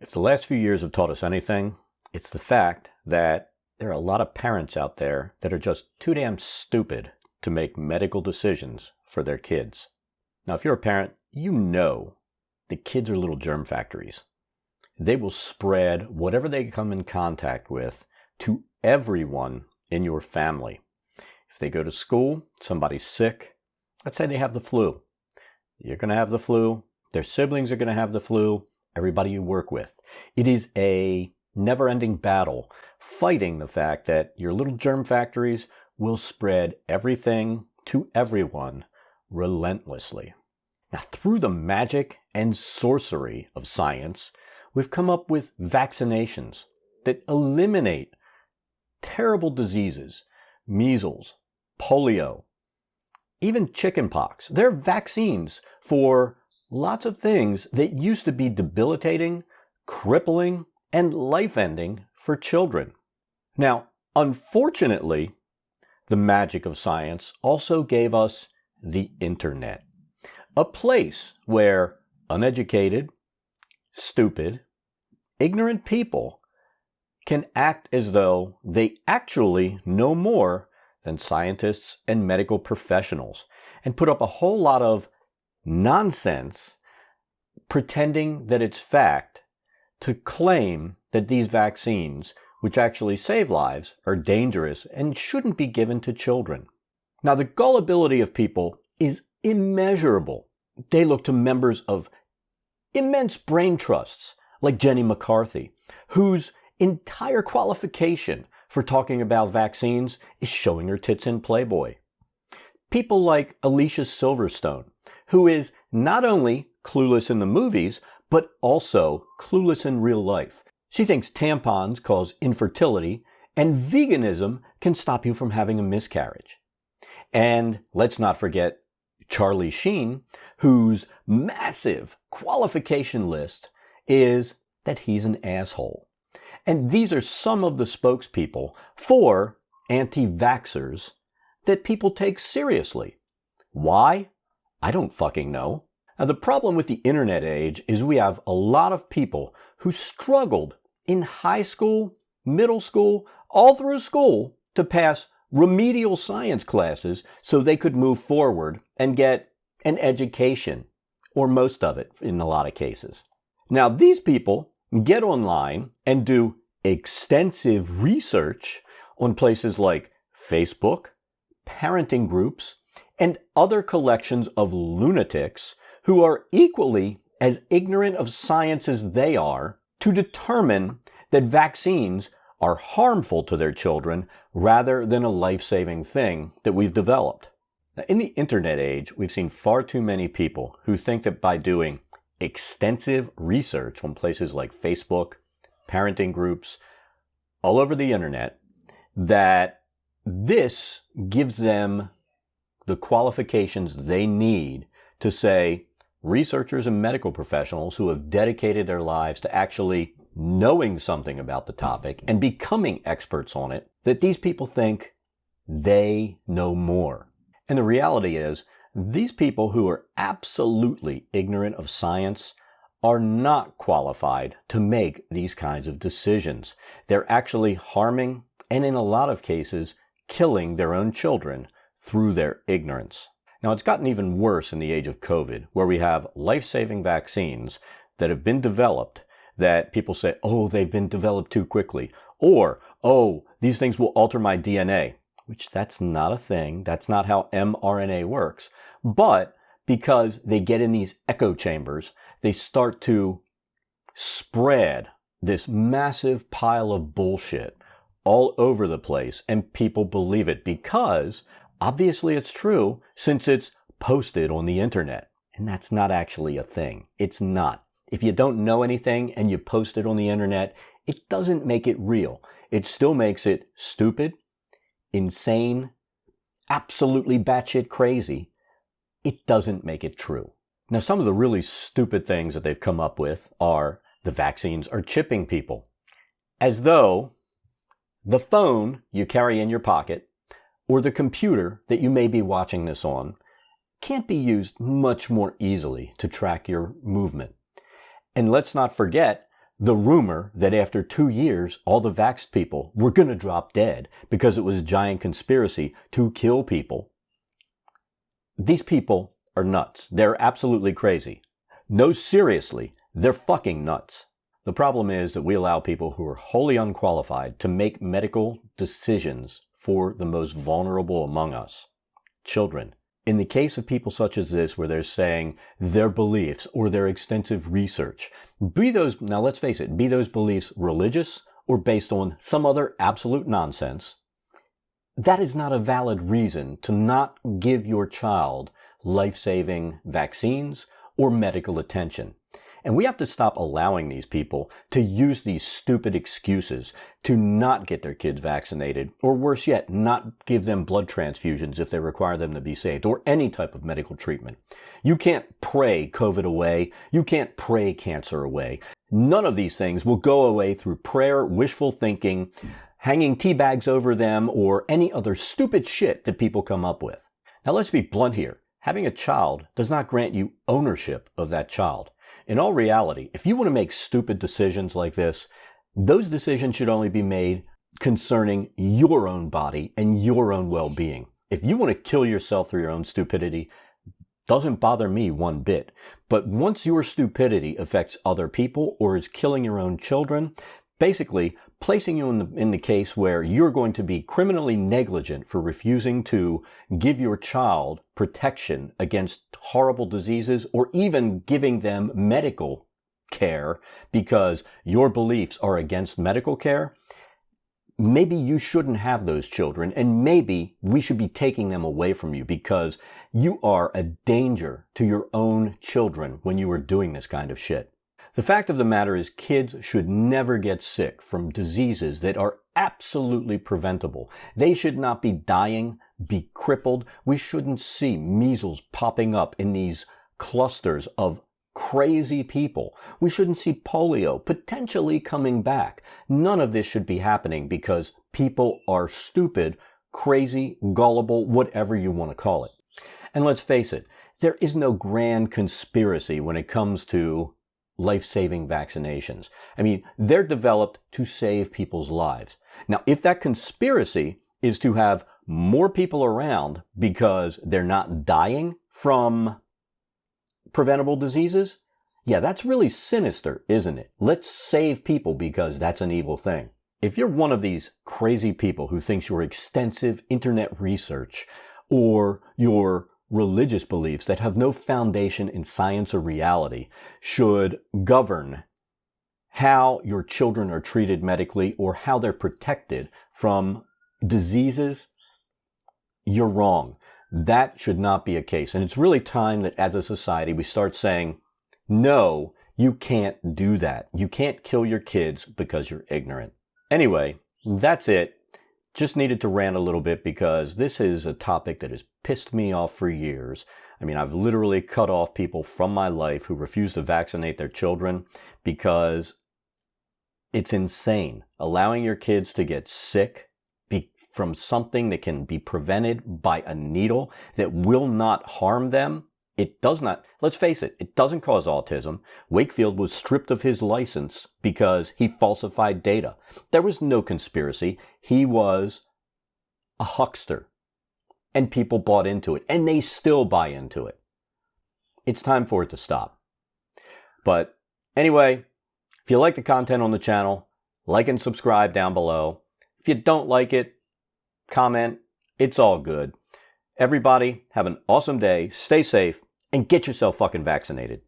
If the last few years have taught us anything, it's the fact that there are a lot of parents out there that are just too damn stupid to make medical decisions for their kids. Now, if you're a parent, you know that kids are little germ factories. They will spread whatever they come in contact with to everyone in your family. If they go to school, somebody's sick, let's say they have the flu. You're going to have the flu. Their siblings are going to have the flu. Everybody you work with. It is a never-ending battle fighting the fact that your little germ factories will spread everything to everyone relentlessly. Now, through the magic and sorcery of science, we've come up with vaccinations that eliminate terrible diseases, measles, polio, even chickenpox. They're vaccines for lots of things that used to be debilitating, crippling, and life-ending for children. Now, unfortunately, the magic of science also gave us the internet, a place where uneducated, stupid, ignorant people can act as though they actually know more than scientists and medical professionals and put up a whole lot of nonsense pretending that it's fact to claim that these vaccines, which actually save lives, are dangerous and shouldn't be given to children. Now, the gullibility of people is immeasurable. They look to members of immense brain trusts like Jenny McCarthy, whose entire qualification for talking about vaccines is showing her tits in Playboy. People like Alicia Silverstone, who is not only clueless in the movies, but also clueless in real life. She thinks tampons cause infertility and veganism can stop you from having a miscarriage. And let's not forget Charlie Sheen, whose massive qualification list is that he's an asshole. And these are some of the spokespeople for anti-vaxxers that people take seriously. Why? I don't fucking know. Now, the problem with the internet age is we have a lot of people who struggled in high school, middle school, all through school to pass remedial science classes so they could move forward and get an education, or most of it in a lot of cases. Now, these people get online and do extensive research on places like Facebook, parenting groups, and other collections of lunatics who are equally as ignorant of science as they are to determine that vaccines are harmful to their children rather than a life-saving thing that we've developed. Now, in the internet age, we've seen far too many people who think that by doing extensive research on places like Facebook, parenting groups, all over the internet, that this gives them the qualifications they need to say researchers and medical professionals who have dedicated their lives to actually knowing something about the topic and becoming experts on it, that these people think they know more. And the reality is, these people who are absolutely ignorant of science are not qualified to make these kinds of decisions. They're actually harming and in a lot of cases killing their own children through their ignorance. Now, it's gotten even worse in the age of COVID, where we have life-saving vaccines that have been developed that people say, oh, they've been developed too quickly, or, oh, these things will alter my DNA, which that's not a thing. That's not how mRNA works. But because they get in these echo chambers, they start to spread this massive pile of bullshit all over the place, and people believe it because obviously it's true since it's posted on the internet. And that's not actually a thing. It's not. If you don't know anything and you post it on the internet, it doesn't make it real. It still makes it stupid, insane, absolutely batshit crazy. It doesn't make it true. Now, some of the really stupid things that they've come up with are the vaccines are chipping people. As though the phone you carry in your pocket or the computer that you may be watching this on can't be used much more easily to track your movement. And let's not forget the rumor that after 2 years, all the vaxxed people were going to drop dead because it was a giant conspiracy to kill people. These people are nuts. They're absolutely crazy. No, seriously, they're fucking nuts. The problem is that we allow people who are wholly unqualified to make medical decisions for the most vulnerable among us, children. In the case of people such as this, where they're saying their beliefs or their extensive research, now let's face it, be those beliefs religious or based on some other absolute nonsense, that is not a valid reason to not give your child life-saving vaccines or medical attention. And we have to stop allowing these people to use these stupid excuses to not get their kids vaccinated, or worse yet, not give them blood transfusions if they require them to be saved, or any type of medical treatment. You can't pray COVID away. You can't pray cancer away. None of these things will go away through prayer, wishful thinking, hanging tea bags over them, or any other stupid shit that people come up with. Now let's be blunt here. Having a child does not grant you ownership of that child. In all reality, if you want to make stupid decisions like this, those decisions should only be made concerning your own body and your own well-being. If you want to kill yourself through your own stupidity, doesn't bother me one bit. But once your stupidity affects other people or is killing your own children, basically placing you in the case where you're going to be criminally negligent for refusing to give your child protection against horrible diseases, or even giving them medical care because your beliefs are against medical care, maybe you shouldn't have those children, and maybe we should be taking them away from you because you are a danger to your own children when you are doing this kind of shit. The fact of the matter is, kids should never get sick from diseases that are absolutely preventable. They should not be dying, be crippled. We shouldn't see measles popping up in these clusters of crazy people. We shouldn't see polio potentially coming back. None of this should be happening because people are stupid, crazy, gullible, whatever you want to call it. And let's face it, there is no grand conspiracy when it comes to life-saving vaccinations. I mean, they're developed to save people's lives. Now, if that conspiracy is to have more people around because they're not dying from preventable diseases, yeah, that's really sinister, isn't it? Let's save people because that's an evil thing. If you're one of these crazy people who thinks your extensive internet research or your religious beliefs that have no foundation in science or reality should govern how your children are treated medically or how they're protected from diseases, you're wrong. That should not be a case. And it's really time that as a society we start saying, no, you can't do that. You can't kill your kids because you're ignorant. Anyway, that's it. Just needed to rant a little bit because this is a topic that has pissed me off for years. I mean, I've literally cut off people from my life who refuse to vaccinate their children because it's insane. Allowing your kids to get sick from something that can be prevented by a needle that will not harm them. It does not, let's face it, it doesn't cause autism. Wakefield was stripped of his license because he falsified data. There was no conspiracy. He was a huckster. And people bought into it. And they still buy into it. It's time for it to stop. But anyway, if you like the content on the channel, like and subscribe down below. If you don't like it, comment. It's all good. Everybody, have an awesome day. Stay safe. And get yourself fucking vaccinated.